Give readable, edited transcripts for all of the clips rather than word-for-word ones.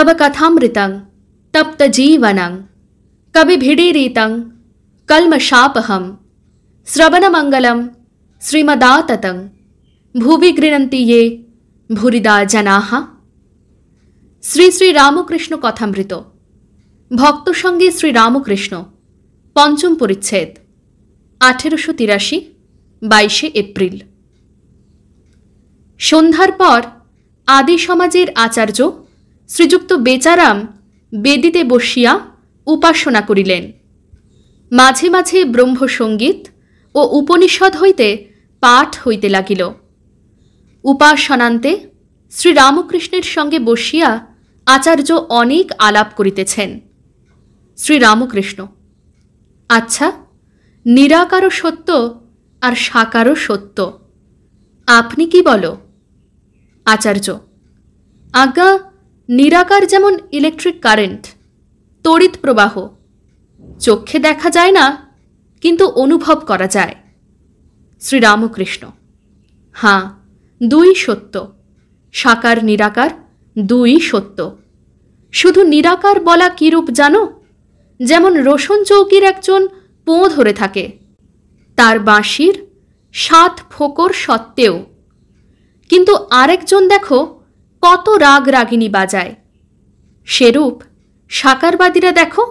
तव कथामृतं तप्तजीवनं कविभिडीरितं कल्मषापहं श्रवणमंगलं श्रीमदाततं भुवि गृह्णन्ति ये भूरिदा जनाः। শ্রী শ্রী রামকৃষ্ণ কথামৃত ভক্ত সঙ্গে শ্রী রামকৃষ্ণ পঞ্চম পরিচ্ছেদ 1883 22 এপ্রিল। সন্ধ্যার পর আদি সমাজের আচার্য শ্রীযুক্ত বেচারাম বেদিতে বসিয়া উপাসনা করিলেন। মাঝে মাঝে ব্রহ্মসঙ্গীত ও উপনিষদ হইতে পাঠ হইতে লাগিল। উপাসনান্তে শ্রীরামকৃষ্ণের সঙ্গে বসিয়া আচার্য অনেক আলাপ করিতেছেন। শ্রীরামকৃষ্ণ: আচ্ছা, নিরাকারও সত্য আর সাকারও সত্য, আপনি কি বলো? আচার্য: আজ্ঞা, নিরাকার যেমন ইলেকট্রিক কারেন্ট, তড়িৎ প্রবাহ, চোখে দেখা যায় না কিন্তু অনুভব করা যায়। শ্রীরামকৃষ্ণ: হাঁ, দুই সত্য, সাকার নিরাকার দুই সত্য। শুধু নিরাকার বলা কিরূপ জানো? যেমন রোশন চৌকির একজন পোঁ ধরে থাকে, তার বাঁশির 7 ফোঁকর সত্ত্বেও, কিন্তু আরেকজন দেখো কত রাগ রাগিনী বাজায়। সেরূপ সাকারবাদীরা দেখো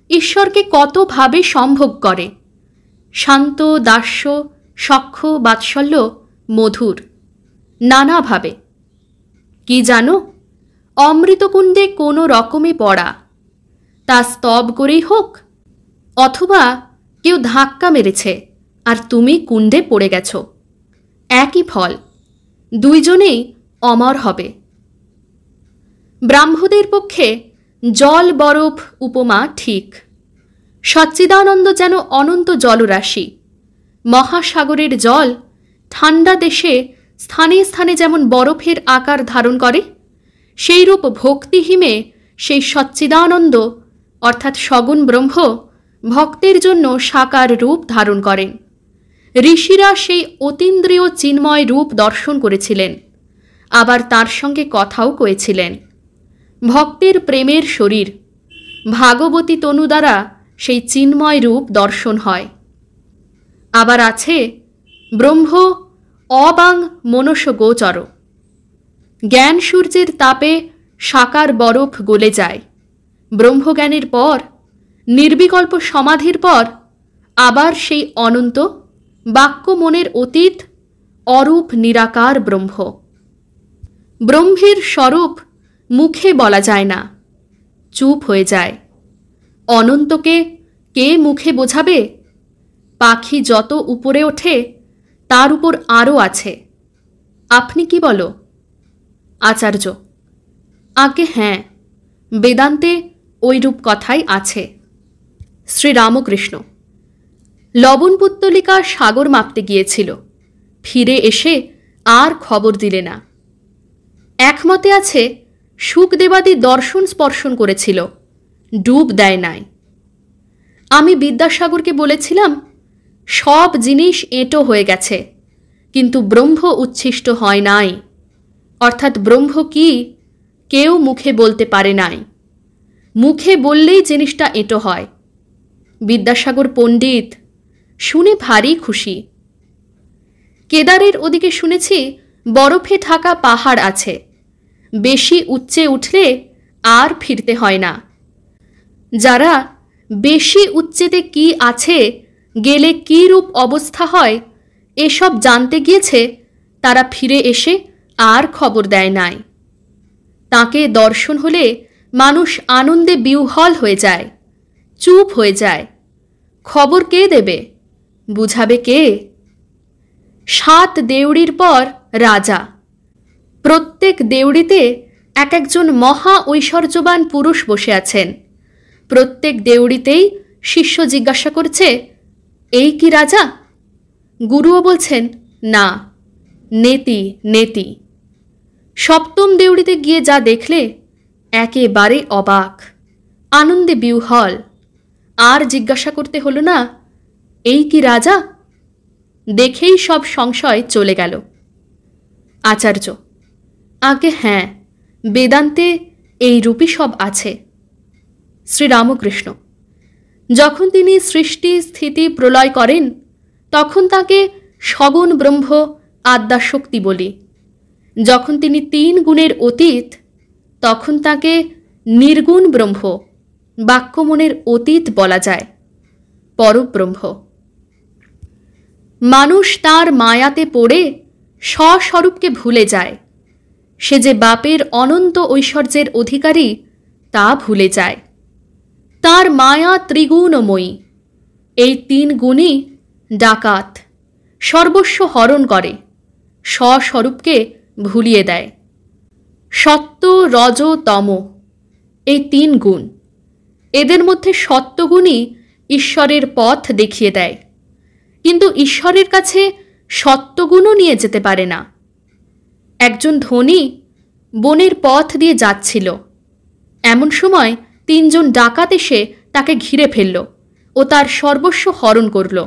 ঈশ্বরকে কতভাবে সম্ভোগ করে, শান্ত, দাস্য, সখ্য, বাৎসল্য, মধুর, নানাভাবে। কি জানো, অমৃতকুণ্ডে কোনো রকমে পড়া, তা স্তব করেই হোক, অথবা কেউ ধাক্কা মেরেছে আর তুমি কুণ্ডে পড়ে গেছ, একই ফল, দুইজনেই অমর হবে। ব্রাহ্মদের পক্ষে জল বরফ উপমা ঠিক। সচ্চিদানন্দ যেন অনন্ত জলরাশি। মহাসাগরের জল ঠান্ডা দেশে স্থানে স্থানে যেমন বরফের আকার ধারণ করে, সেইরূপ ভক্তিহিমে সেই সচ্চিদানন্দ অর্থাৎ সগুণ ব্রহ্ম ভক্তের জন্য সাকার রূপ ধারণ করেন। ঋষিরা সেই অতীন্দ্রিয় চিন্ময় রূপ দর্শন করেছিলেন, আবার তার সঙ্গে কথাও কয়েছিলেন। ভক্তের প্রেমের শরীর ভাগবতী তনু দ্বারা সেই চিন্ময় রূপ দর্শন হয়। আবার আছে ব্রহ্ম অবাং মনস্য গোচর। জ্ঞান সূর্যের তাপে সাকার বরফ গলে যায়। ব্রহ্মজ্ঞানের পর, নির্বিকল্প সমাধির পর আবার সেই অনন্ত বাক্য মনের অতীত অরূপ নিরাকার ব্রহ্ম। ব্রহ্মের স্বরূপ মুখে বলা যায় না, চুপ হয়ে যায়। অনন্তকে কে মুখে বোঝাবে? পাখি যত উপরে ওঠে তার উপর আরও আছে। আপনি কি বলো? আচার্য: আজ্ঞে হ্যাঁ, বেদান্তে ওইরূপ কথাই আছে। শ্রীরামকৃষ্ণ: লবণপুত্তলিকা সাগর মাপতে গিয়েছিল, ফিরে এসে আর খবর দিলে না। একমতে আছে শুকদেবাদি দর্শন স্পর্শন করেছিল, ডুব দেয় নাই। আমি বিদ্যাসাগরকে বলেছিলাম, সব জিনিস এঁটো হয়ে গেছে, কিন্তু ব্রহ্ম উচ্ছিষ্ট হয় নাই, অর্থাৎ ব্রহ্ম কি কেউ মুখে বলতে পারে নাই। মুখে বললেই জিনিসটা এঁটো হয়। বিদ্যাসাগর পণ্ডিত, শুনে ভারী খুশি। কেদারের ওদিকে শুনেছি বরফে ঢাকা পাহাড় আছে, বেশি উচ্চে উঠলে আর ফিরতে হয় না। যারা বেশি উচ্চেতে কি আছে, গেলে কি রূপ অবস্থা হয়, এসব জানতে গিয়েছে, তারা ফিরে এসে আর খবর দেয় নাই। তাকে দর্শন হলে মানুষ আনন্দে বিহ্বল হয়ে যায়, চুপ হয়ে যায়। খবর কে দেবে? বুঝাবে কে? 7 দেউড়ির পর রাজা। প্রত্যেক দেউড়িতে এক একজন মহা ঐশ্বর্যবান পুরুষ বসে আছেন। প্রত্যেক দেউড়িতেই শিষ্য জিজ্ঞাসা করছে, এই কি রাজা? গুরুও বলছেন, না, নেতি নেতি। 7ম দেউড়িতে গিয়ে যা দেখলে, একেবারে অবাক, আনন্দে বিহ্বল। আর জিজ্ঞাসা করতে হলো না, এই কি রাজা? দেখেই সব সংশয় চলে গেল। আচার্য: আগে হ্যাঁ, বেদান্তে এই রূপই সব আছে। শ্রীরামকৃষ্ণ: যখন তিনি সৃষ্টি স্থিতি প্রলয় করেন তখন তাকে সগুণ ব্রহ্ম আদ্যাশক্তি বলি। যখন তিনি 3 গুণের অতীত তখন তাকে নির্গুণ ব্রহ্ম বাক্যমনের অতীত বলা যায়, পরব্রহ্ম। মানুষ তার মায়াতে পড়ে স্বস্বরূপকে ভুলে যায়। সে যে বাপের অনন্ত ঐশ্বর্যের অধিকারী তা ভুলে যায়। তার মায়া ত্রিগুণময়ী। এই 3 গুণই ডাকাত, সর্বস্ব হরণ করে, স্বস্বরূপকে ভুলিয়ে দেয়। সত্য, রজ, তম এই 3 গুণ, এদের মধ্যে সত্যগুণই ঈশ্বরের পথ দেখিয়ে দেয়, কিন্তু ঈশ্বরের কাছে সত্যগুণও নিয়ে যেতে পারে না। একজন ধনী বনের পথ দিয়ে যাচ্ছিল। এমন সময় 3 জন ডাকাত এসে তাকে ঘিরে ফেলল ও তার সর্বস্ব হরণ করল।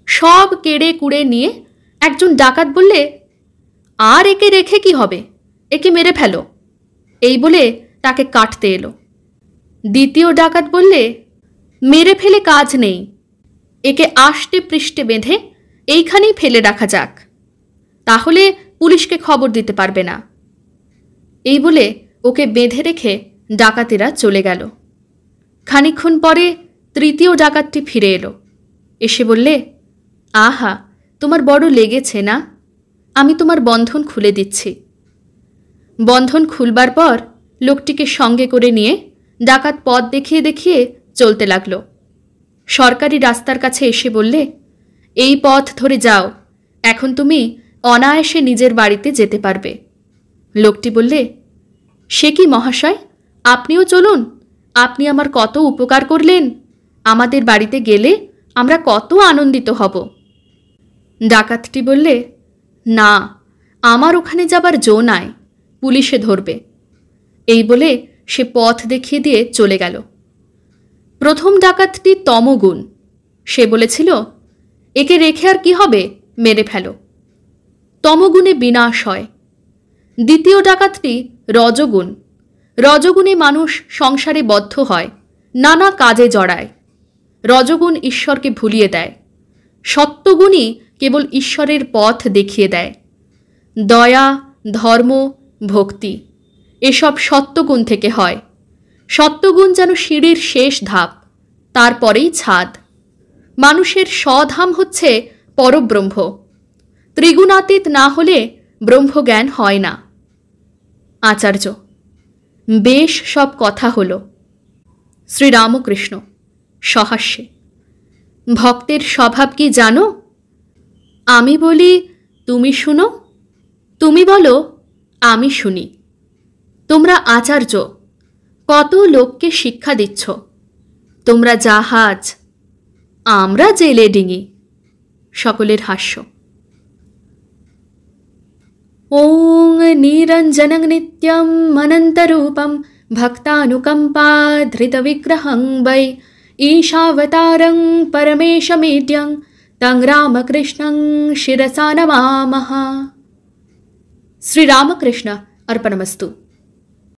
সব কেড়ে কুড়ে নিয়ে একজন ডাকাত বললে, আর একে রেখে কি হবে, একে মেরে ফেলো। এই বলে তাকে কাটতে এলো। দ্বিতীয় ডাকাত বললে, মেরে ফেলে কাজ নেই, একে আষ্টে পৃষ্ঠে বেঁধে এইখানেই ফেলে রাখা যাক, তাহলে পুলিশকে খবর দিতে পারবে না। এই বলে ওকে বেঁধে রেখে ডাকাতেরা চলে গেল। খানিকক্ষণ পরে তৃতীয় ডাকাতটি ফিরে এলো। এসে বললে, আহা, তোমার বড় লেগেছে না? আমি তোমার বন্ধন খুলে দিচ্ছি। বন্ধন খুলবার পর লোকটিকে সঙ্গে করে নিয়ে ডাকাত পথ দেখিয়ে দেখিয়ে চলতে লাগলো। সরকারি রাস্তার কাছে এসে বললে, এই পথ ধরে যাও, এখন তুমি অনায়াসে নিজের বাড়িতে যেতে পারবে। লোকটি বললে, সে কি মহাশয়, আপনিও চলুন, আপনি আমার কত উপকার করলেন, আমাদের বাড়িতে গেলে আমরা কত আনন্দিত হব। ডাকাতটি বললে, না, আমার ওখানে যাবার জো নাই, পুলিশে ধরবে। এই বলে সে পথ দেখিয়ে দিয়ে চলে গেল। প্রথম ডাকাতটি তমগুণ। সে বলেছিল, একে রেখে আর কি হবে, মেরে ফেলো। তমগুণে বিনাশ হয়। দ্বিতীয় ডাকাতটি রজগুণ। রজগুণে মানুষ সংসারে বদ্ধ হয়, নানা কাজে জড়ায়। রজগুণ ঈশ্বরকে ভুলিয়ে দেয়। সত্যগুণই কেবল ঈশ্বরের পথ দেখিয়ে দেয়। দয়া, ধর্ম, ভক্তি এসব সত্যগুণ থেকে হয়। সত্যগুণ যেন সিঁড়ির শেষ ধাপ, তারপরেই ছাদ। মানুষের স্বধাম হচ্ছে পরব্রহ্ম। ত্রিগুণাতীত না হলে ব্রহ্মজ্ঞান হয় না। আচার্য: বেশ সব কথা হলো। শ্রীরামকৃষ্ণ সহাস্যে: ভক্তের স্বভাব কি জানো? আমি বলি তুমি শুনো, তুমি বলো আমি শুনি। তোমরা আচার্য, কত লোককে শিক্ষা দিচ্ছ। তোমরা জাহাজ, আমরা জেলে ডিঙি। সকলের হাস্য। ওং নিরঞ্জনং নিত্যম অনন্তরূপম ভক্তানুকম্পাধৃতবিগ্রহং বৈ ঈশাবতারং পরমেশমেড্যং তং রামকৃষ্ণং শিরসা নমামঃ। শ্রীরামকৃষ্ণ अर्पणमस्तु।